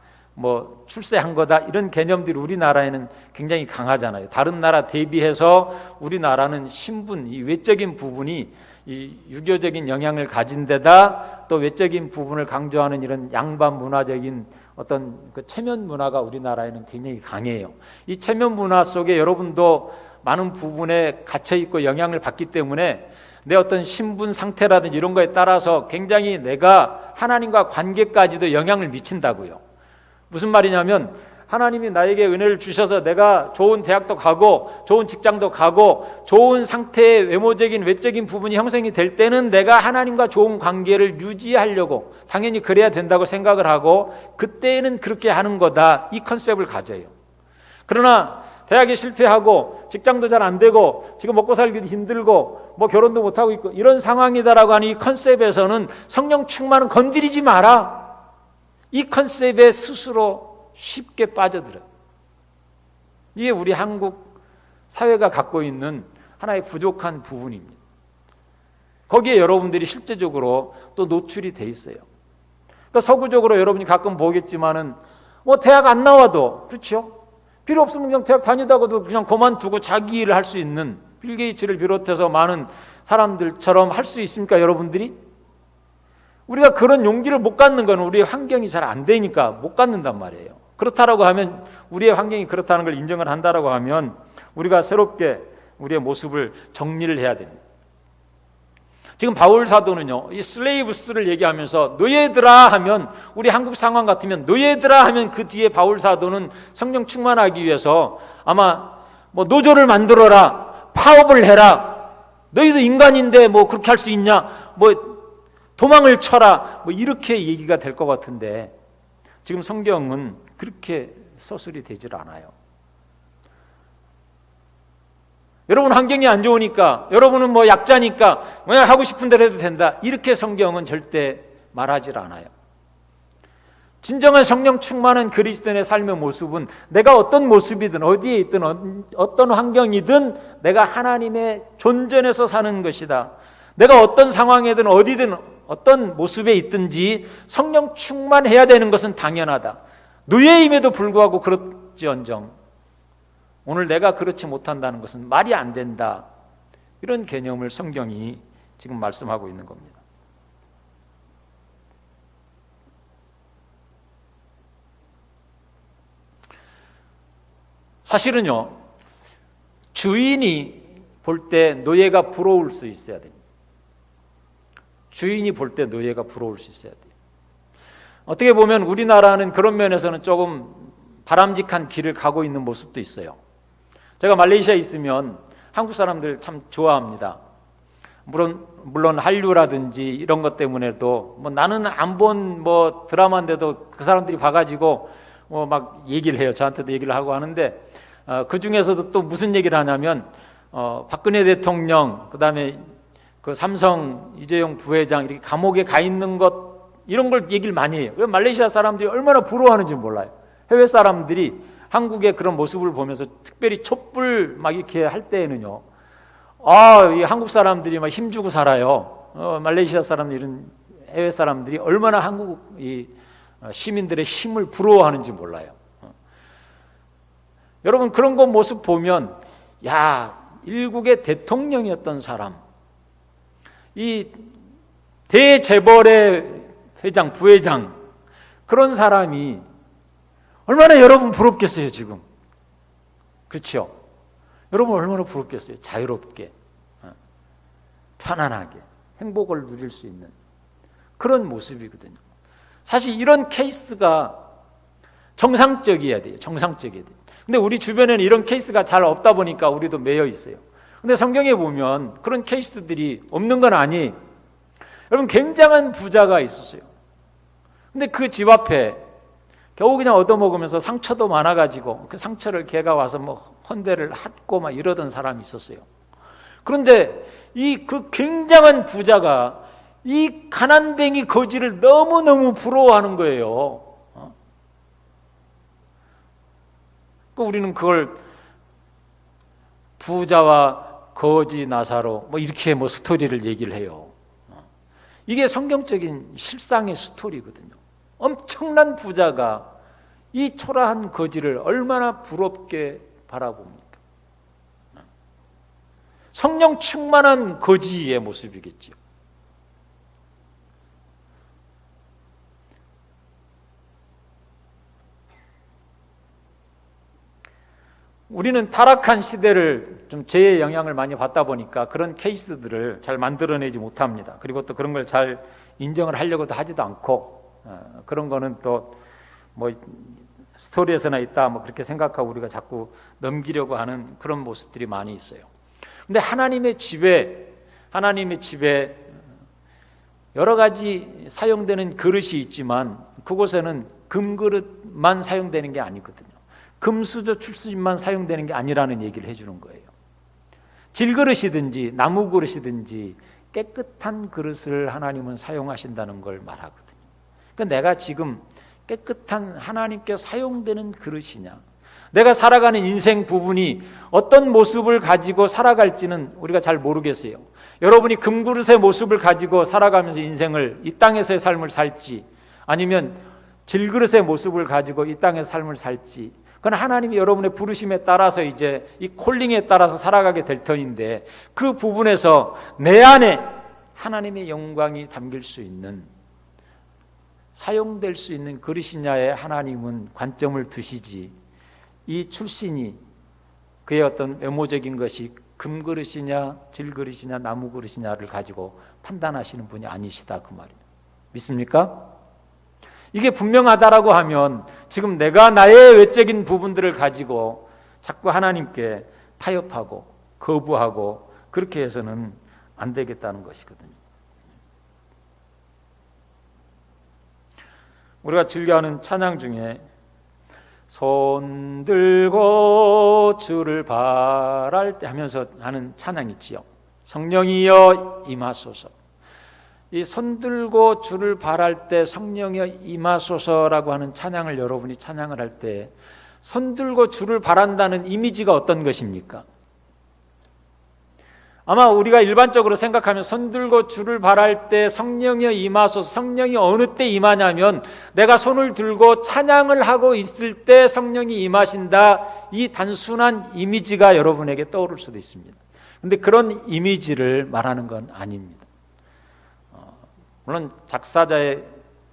출세한 거다 이런 개념들이 우리나라에는 굉장히 강하잖아요. 다른 나라 대비해서 우리나라는 신분, 이 외적인 부분이 이 유교적인 영향을 가진 데다 또 외적인 부분을 강조하는 이런 양반 문화적인 어떤 그 체면 문화가 우리나라에는 굉장히 강해요. 이 체면 문화 속에 여러분도 많은 부분에 갇혀 있고 영향을 받기 때문에 내 어떤 신분 상태라든지 이런 거에 따라서 굉장히 내가 하나님과 관계까지도 영향을 미친다고요. 무슨 말이냐면 하나님이 나에게 은혜를 주셔서 내가 좋은 대학도 가고 좋은 직장도 가고 좋은 상태의 외모적인 외적인 부분이 형성이 될 때는 내가 하나님과 좋은 관계를 유지하려고 당연히 그래야 된다고 생각을 하고 그때는 그렇게 하는 거다 이 컨셉을 가져요. 그러나 대학에 실패하고 직장도 잘 안 되고 지금 먹고 살기도 힘들고 결혼도 못하고 있고 이런 상황이다라고 하는 이 컨셉에서는 성령 충만은 건드리지 마라. 이 컨셉에 스스로 쉽게 빠져들어요. 이게 우리 한국 사회가 갖고 있는 하나의 부족한 부분입니다. 거기에 여러분들이 실제적으로 또 노출이 돼 있어요. 그러니까 서구적으로 여러분이 가끔 보겠지만은 대학 안 나와도 그렇죠. 필요 없으면 그냥 대학 다니다가도 그냥 그만두고 자기 일을 할 수 있는 빌 게이츠를 비롯해서 많은 사람들처럼 할 수 있습니까, 여러분들이? 우리가 그런 용기를 못 갖는 건 우리의 환경이 잘 안 되니까 못 갖는단 말이에요. 그렇다라고 하면 우리의 환경이 그렇다는 걸 인정을 한다라고 하면 우리가 새롭게 우리의 모습을 정리를 해야 됩니다. 지금 바울 사도는요, 이 슬레이브스를 얘기하면서 노예들아 하면 우리 한국 상황 같으면 노예들아 하면 그 뒤에 바울 사도는 성령 충만하기 위해서 아마 노조를 만들어라, 파업을 해라, 너희도 인간인데 그렇게 할 수 있냐, 도망을 쳐라, 이렇게 얘기가 될 것 같은데 지금 성경은 그렇게 서술이 되질 않아요. 여러분 환경이 안 좋으니까, 여러분은 약자니까 그냥 하고 싶은 대로 해도 된다, 이렇게 성경은 절대 말하질 않아요. 진정한 성령 충만한 그리스도인의 삶의 모습은 내가 어떤 모습이든 어디에 있든 어떤 환경이든 내가 하나님의 존전에서 사는 것이다. 내가 어떤 상황이든 어디든 어떤 모습에 있든지 성령 충만해야 되는 것은 당연하다. 노예임에도 불구하고 그렇지언정 오늘 내가 그렇지 못한다는 것은 말이 안 된다. 이런 개념을 성경이 지금 말씀하고 있는 겁니다. 사실은요, 주인이 볼 때 노예가 부러울 수 있어야 됩니다. 주인이 볼 때 노예가 부러울 수 있어야 돼요. 어떻게 보면 우리나라는 그런 면에서는 조금 바람직한 길을 가고 있는 모습도 있어요. 제가 말레이시아에 있으면 한국 사람들 참 좋아합니다. 물론 한류라든지 이런 것 때문에도 나는 안 본 드라마인데도 그 사람들이 봐가지고 막 얘기를 해요. 저한테도 얘기를 하고 하는데 그 중에서도 또 무슨 얘기를 하냐면 박근혜 대통령, 그다음에 그 삼성 이재용 부회장 이렇게 감옥에 가 있는 것 이런 걸 얘기를 많이 해요. 말레이시아 사람들이 얼마나 부러워하는지 몰라요. 해외 사람들이 한국의 그런 모습을 보면서 특별히 촛불 막 이렇게 할 때에는요, 이 한국 사람들이 막 힘주고 살아요. 말레이시아 사람들 이런 해외 사람들이 얼마나 한국 이 시민들의 힘을 부러워하는지 몰라요. 여러분 그런 거 모습 보면 일국의 대통령이었던 사람, 이 대재벌의 회장, 부회장 그런 사람이 얼마나 여러분 부럽겠어요 지금. 그렇죠? 여러분 얼마나 부럽겠어요? 자유롭게, 편안하게 행복을 누릴 수 있는 그런 모습이거든요. 사실 이런 케이스가 정상적이어야 돼요. 정상적이어야 돼요. 근데 우리 주변에는 이런 케이스가 잘 없다 보니까 우리도 매여 있어요. 근데 성경에 보면 그런 케이스들이 없는 건 아니에요. 여러분, 굉장한 부자가 있었어요. 근데 그 집 앞에 겨우 그냥 얻어먹으면서 상처도 많아가지고 그 상처를 걔가 와서 뭐 헌대를 핫고 막 이러던 사람이 있었어요. 그런데 이 그 굉장한 부자가 이 가난뱅이 거지를 너무너무 부러워하는 거예요. 우리는 그걸 부자와 거지 나사로 뭐 이렇게 뭐 스토리를 얘기를 해요. 이게 성경적인 실상의 스토리거든요. 엄청난 부자가 이 초라한 거지를 얼마나 부럽게 바라봅니까? 성령 충만한 거지의 모습이겠죠. 우리는 타락한 시대를 좀 죄의 영향을 많이 받다 보니까 그런 케이스들을 잘 만들어내지 못합니다. 그리고 또 그런 걸 잘 인정을 하려고도 하지도 않고, 그런 거는 또 뭐 스토리에서나 있다 뭐 그렇게 생각하고 우리가 자꾸 넘기려고 하는 그런 모습들이 많이 있어요. 근데 하나님의 집에 여러 가지 사용되는 그릇이 있지만 그곳에는 금그릇만 사용되는 게 아니거든요. 금수저 출수집만 사용되는 게 아니라는 얘기를 해주는 거예요. 질그릇이든지 나무 그릇이든지 깨끗한 그릇을 하나님은 사용하신다는 걸 말하거든요. 그러니까 내가 지금 깨끗한 하나님께 사용되는 그릇이냐, 내가 살아가는 인생 부분이 어떤 모습을 가지고 살아갈지는 우리가 잘 모르겠어요. 여러분이 금그릇의 모습을 가지고 살아가면서 인생을, 이 땅에서의 삶을 살지, 아니면 질그릇의 모습을 가지고 이 땅의 삶을 살지, 그건 하나님이 여러분의 부르심에 따라서 이제 이 콜링에 따라서 살아가게 될 터인데, 그 부분에서 내 안에 하나님의 영광이 담길 수 있는, 사용될 수 있는 그릇이냐에 하나님은 관점을 두시지, 이 출신이 그의 어떤 외모적인 것이 금그릇이냐 질그릇이냐 나무 그릇이냐를 가지고 판단하시는 분이 아니시다, 그 말이에요. 믿습니까? 이게 분명하다라고 하면 지금 내가 나의 외적인 부분들을 가지고 자꾸 하나님께 타협하고 거부하고 그렇게 해서는 안 되겠다는 것이거든요. 우리가 즐겨하는 찬양 중에 손 들고 주를 바랄 때 하면서 하는 찬양 있지요. 성령이여 임하소서. 이 손 들고 주를 바랄 때 성령이여 임하소서라고 하는 찬양을 여러분이 찬양을 할 때 손 들고 주를 바란다는 이미지가 어떤 것입니까? 아마 우리가 일반적으로 생각하면 손 들고 주를 바랄 때 성령이여 임하소서, 성령이 어느 때 임하냐면 내가 손을 들고 찬양을 하고 있을 때 성령이 임하신다, 이 단순한 이미지가 여러분에게 떠오를 수도 있습니다. 그런데 그런 이미지를 말하는 건 아닙니다. 물론 작사자의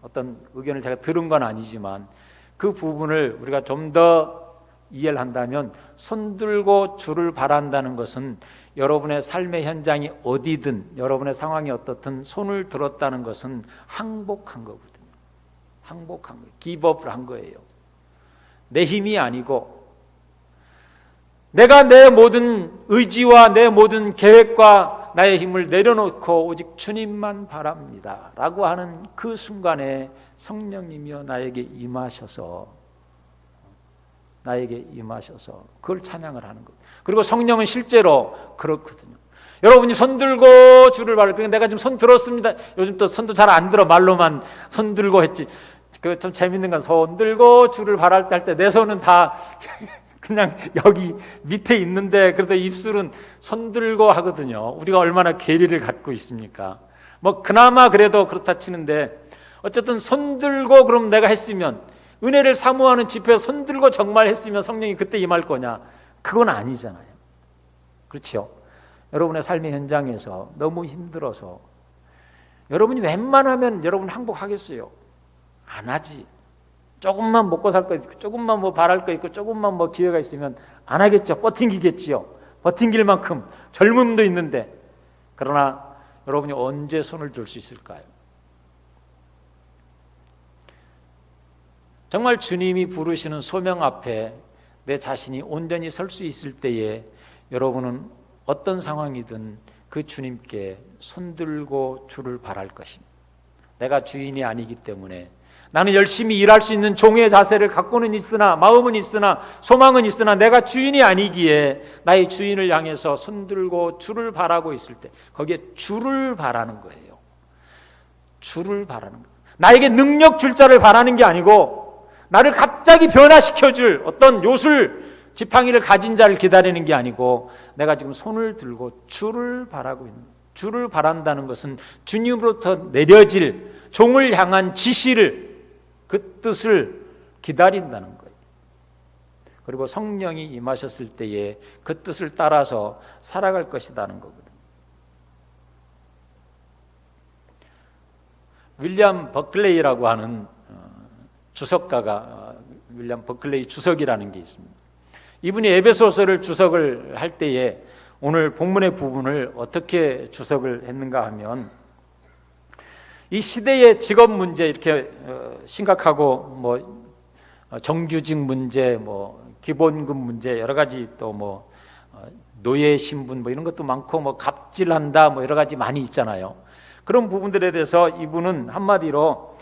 어떤 의견을 제가 들은 건 아니지만 그 부분을 우리가 좀 더 이해를 한다면 손 들고 주를 바란다는 것은 여러분의 삶의 현장이 어디든 여러분의 상황이 어떻든 손을 들었다는 것은 항복한 거거든요. 항복한 거예요. 기브업을 한 거예요. 내 힘이 아니고 내가 내 모든 의지와 내 모든 계획과 나의 힘을 내려놓고 오직 주님만 바랍니다 라고 하는 그 순간에 성령님이여 나에게 임하셔서 그걸 찬양을 하는 것. 그리고 성령은 실제로 그렇거든요. 여러분이 손 들고 주를 바랄, 그러니까 내가 지금 손 들었습니다. 요즘 또 손도 잘 안 들어, 말로만 손 들고 했지. 그 좀 재밌는 건 손 들고 주를 바랄 때 할 때 내 손은 다 그냥 여기 밑에 있는데 그래도 입술은 손 들고 하거든요. 우리가 얼마나 계리를 갖고 있습니까? 뭐 그나마 그래도 그렇다 치는데 어쨌든 손 들고 그럼 내가 했으면, 은혜를 사모하는 집회에 손 들고 정말 했으면 성령이 그때 임할 거냐? 그건 아니잖아요. 그렇죠? 여러분의 삶의 현장에서 너무 힘들어서 여러분이 웬만하면 여러분 항복하겠어요? 안 하지. 조금만 먹고 살 거 있고, 조금만 뭐 바랄 거 있고, 조금만 뭐 기회가 있으면 안 하겠죠. 버팅기겠지요. 버팅길 만큼 젊음도 있는데, 그러나 여러분이 언제 손을 들 수 있을까요? 정말 주님이 부르시는 소명 앞에 내 자신이 온전히 설 수 있을 때에 여러분은 어떤 상황이든 그 주님께 손들고 주를 바랄 것입니다. 내가 주인이 아니기 때문에 나는 열심히 일할 수 있는 종의 자세를 갖고는 있으나, 마음은 있으나, 소망은 있으나 내가 주인이 아니기에 나의 주인을 향해서 손들고 주를 바라고 있을 때, 거기에 주를 바라는 거예요. 주를 바라는 거예요. 나에게 능력 줄 자를 바라는 게 아니고, 나를 갑자기 변화시켜줄 어떤 요술 지팡이를 가진 자를 기다리는 게 아니고, 내가 지금 손을 들고 주를 바라고 있는 거예요. 주를 바란다는 것은 주님으로부터 내려질 종을 향한 지시를, 그 뜻을 기다린다는 거예요. 그리고 성령이 임하셨을 때에 그 뜻을 따라서 살아갈 것이라는 거거든요. 윌리엄 버클레이라고 하는 주석가가, 윌리엄 버클레이 주석이라는 게 있습니다. 이분이 에베소서를 주석을 할 때에 오늘 본문의 부분을 어떻게 주석을 했는가 하면, 이 시대의 직업 문제, 이렇게 심각하고 뭐 정규직 문제, 뭐 기본급 문제, 여러 가지, 또 뭐 노예 신분 뭐 이런 것도 많고, 뭐 갑질한다 뭐 여러 가지 많이 있잖아요. 그런 부분들에 대해서 이분은 한마디로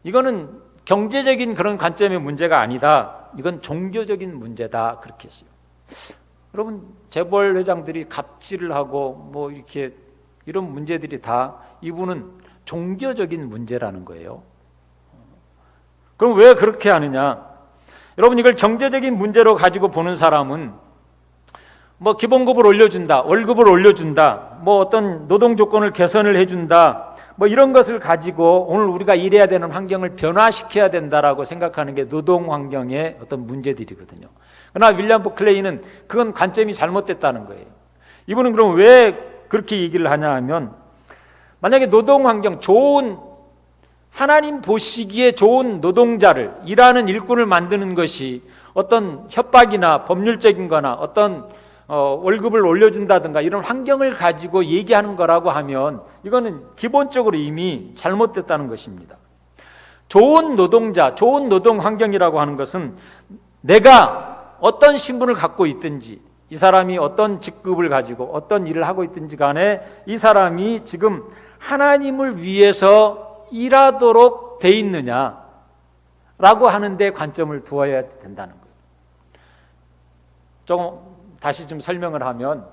이거는 경제적인 그런 관점의 문제가 아니다, 이건 종교적인 문제다, 그렇게 했어요. 여러분, 재벌 회장들이 갑질을 하고 뭐 이렇게 이런 문제들이 다 이분은 종교적인 문제라는 거예요. 그럼 왜 그렇게 하느냐? 여러분, 이걸 경제적인 문제로 가지고 보는 사람은 뭐 기본급을 올려준다, 월급을 올려준다, 뭐 어떤 노동 조건을 개선을 해준다, 뭐 이런 것을 가지고 오늘 우리가 일해야 되는 환경을 변화시켜야 된다라고 생각하는 게 노동 환경의 어떤 문제들이거든요. 그러나 윌리엄 버클레이는 그건 관점이 잘못됐다는 거예요. 이분은 그럼 왜 그렇게 얘기를 하냐 하면, 만약에 노동 환경, 좋은, 하나님 보시기에 좋은 노동자를, 일하는 일꾼을 만드는 것이 어떤 협박이나 법률적인 거나 어떤 월급을 올려준다든가 이런 환경을 가지고 얘기하는 거라고 하면 이거는 기본적으로 이미 잘못됐다는 것입니다. 좋은 노동자, 좋은 노동 환경이라고 하는 것은 내가 어떤 신분을 갖고 있든지, 이 사람이 어떤 직급을 가지고 어떤 일을 하고 있든지 간에 이 사람이 지금 하나님을 위해서 일하도록 돼 있느냐라고 하는 데 관점을 두어야 된다는 거예요. 다시 좀 설명을 하면,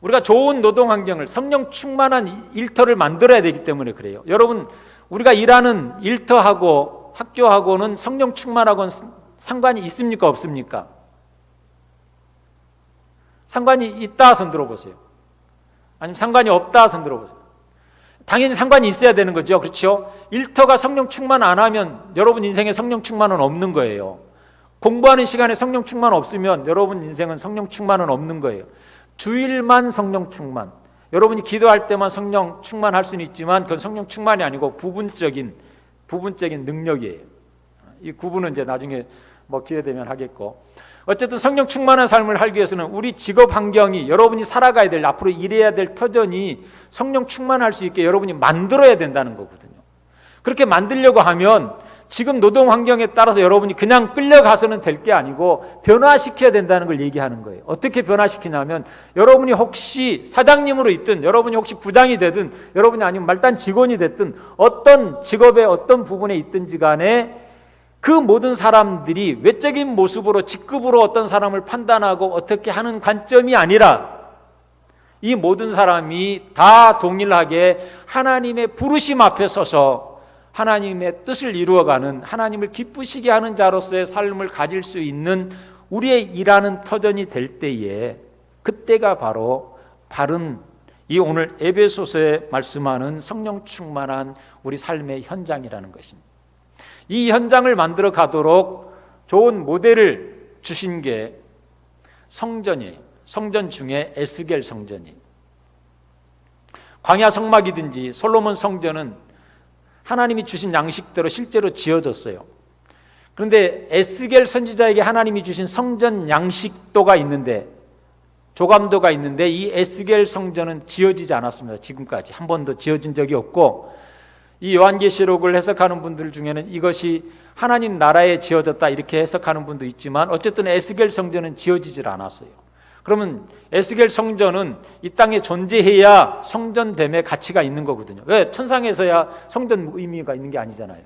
우리가 좋은 노동 환경을, 성령 충만한 일터를 만들어야 되기 때문에 그래요. 여러분, 우리가 일하는 일터하고 학교하고는 성령 충만하고는 상관이 있습니까, 없습니까? 상관이 있다 손 들어보세요. 아니면 상관이 없다 손 들어보세요. 당연히 상관이 있어야 되는 거죠. 그렇죠? 일터가 성령 충만 안 하면 여러분 인생에 성령 충만은 없는 거예요. 공부하는 시간에 성령 충만 없으면 여러분 인생은 성령 충만은 없는 거예요. 주일만 성령 충만, 여러분이 기도할 때만 성령 충만할 수는 있지만 그건 성령 충만이 아니고 부분적인 능력이에요. 이 구분은 이제 나중에 뭐 기회 되면 하겠고, 어쨌든 성령 충만한 삶을 살기 위해서는 우리 직업 환경이, 여러분이 살아가야 될, 앞으로 일해야 될 터전이 성령 충만할 수 있게 여러분이 만들어야 된다는 거거든요. 그렇게 만들려고 하면 지금 노동 환경에 따라서 여러분이 그냥 끌려가서는 될 게 아니고 변화시켜야 된다는 걸 얘기하는 거예요. 어떻게 변화시키냐면, 여러분이 혹시 사장님으로 있든, 여러분이 혹시 부장이 되든, 여러분이 아니면 말단 직원이 됐든, 어떤 직업의 어떤 부분에 있든지 간에 그 모든 사람들이 외적인 모습으로, 직급으로 어떤 사람을 판단하고 어떻게 하는 관점이 아니라, 이 모든 사람이 다 동일하게 하나님의 부르심 앞에 서서 하나님의 뜻을 이루어가는, 하나님을 기쁘시게 하는 자로서의 삶을 가질 수 있는 우리의 일하는 터전이 될 때에, 그때가 바로 바른 이 오늘 에베소서에 말씀하는 성령 충만한 우리 삶의 현장이라는 것입니다. 이 현장을 만들어 가도록 좋은 모델을 주신 게 성전이에요. 성전 중에 에스겔 성전이에요. 광야 성막이든지 솔로몬 성전은 하나님이 주신 양식대로 실제로 지어졌어요. 그런데 에스겔 선지자에게 하나님이 주신 성전 양식도가 있는데, 조감도가 있는데, 이 에스겔 성전은 지어지지 않았습니다. 지금까지 한 번도 지어진 적이 없고, 이 요한계시록을 해석하는 분들 중에는 이것이 하나님 나라에 지어졌다 이렇게 해석하는 분도 있지만, 어쨌든 에스겔 성전은 지어지질 않았어요. 그러면 에스겔 성전은 이 땅에 존재해야 성전됨의 가치가 있는 거거든요. 왜? 천상에서야 성전 의미가 있는 게 아니잖아요.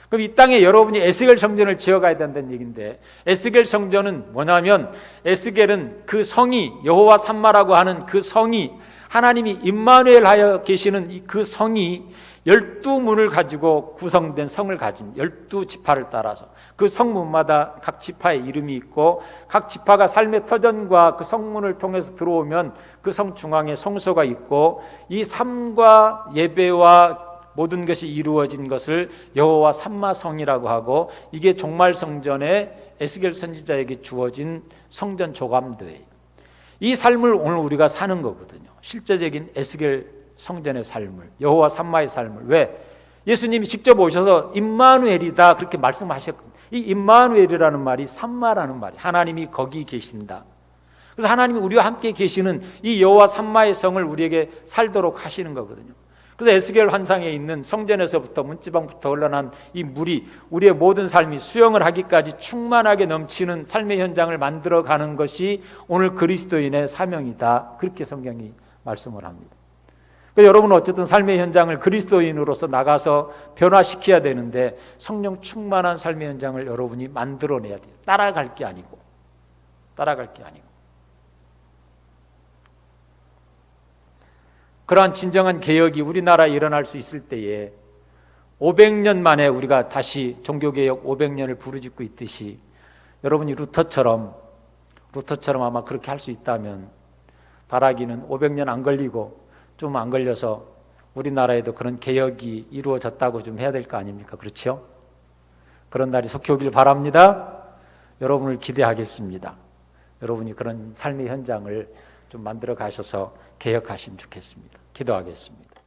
그럼 이 땅에 여러분이 에스겔 성전을 지어가야 된다는 얘기인데, 에스겔 성전은 뭐냐면, 에스겔은 그 성이, 여호와 삼마라고 하는 그 성이, 하나님이 임마누엘 하여 계시는 그 성이 12문을 가지고 구성된 성을 가진 12지파를 따라서, 그 성문마다 각 지파의 이름이 있고, 각 지파가 삶의 터전과 그 성문을 통해서 들어오면 그 성 중앙에 성소가 있고, 이 삶과 예배와 모든 것이 이루어진 것을 여호와 삼마성이라고 하고, 이게 종말성전에 에스겔 선지자에게 주어진 성전 조감도예요. 이 삶을 오늘 우리가 사는 거거든요. 실제적인 에스겔 성전의 삶을, 여호와 삼마의 삶을. 왜? 예수님이 직접 오셔서 임마누엘이다 그렇게 말씀하셨거든요. 이 임마누엘이라는 말이 삼마라는 말이, 하나님이 거기 계신다. 그래서 하나님이 우리와 함께 계시는 이 여호와 삼마의 성을 우리에게 살도록 하시는 거거든요. 그래서 에스겔 환상에 있는 성전에서부터 문지방부터 흘러난 이 물이 우리의 모든 삶이 수영을 하기까지 충만하게 넘치는 삶의 현장을 만들어가는 것이 오늘 그리스도인의 사명이다, 그렇게 성경이 말씀을 합니다. 그러니까 여러분은 어쨌든 삶의 현장을 그리스도인으로서 나가서 변화시켜야 되는데, 성령 충만한 삶의 현장을 여러분이 만들어내야 돼요. 따라갈 게 아니고. 그러한 진정한 개혁이 우리나라에 일어날 수 있을 때에 500년 만에 우리가 다시 종교개혁 500년을 부르짖고 있듯이, 여러분이 루터처럼 아마 그렇게 할 수 있다면, 바라기는 500년 안 걸리고 좀 안 걸려서 우리나라에도 그런 개혁이 이루어졌다고 좀 해야 될 거 아닙니까? 그렇죠? 그런 날이 속히 오길 바랍니다. 여러분을 기대하겠습니다. 여러분이 그런 삶의 현장을 좀 만들어 가셔서 개혁하시면 좋겠습니다. 기도하겠습니다.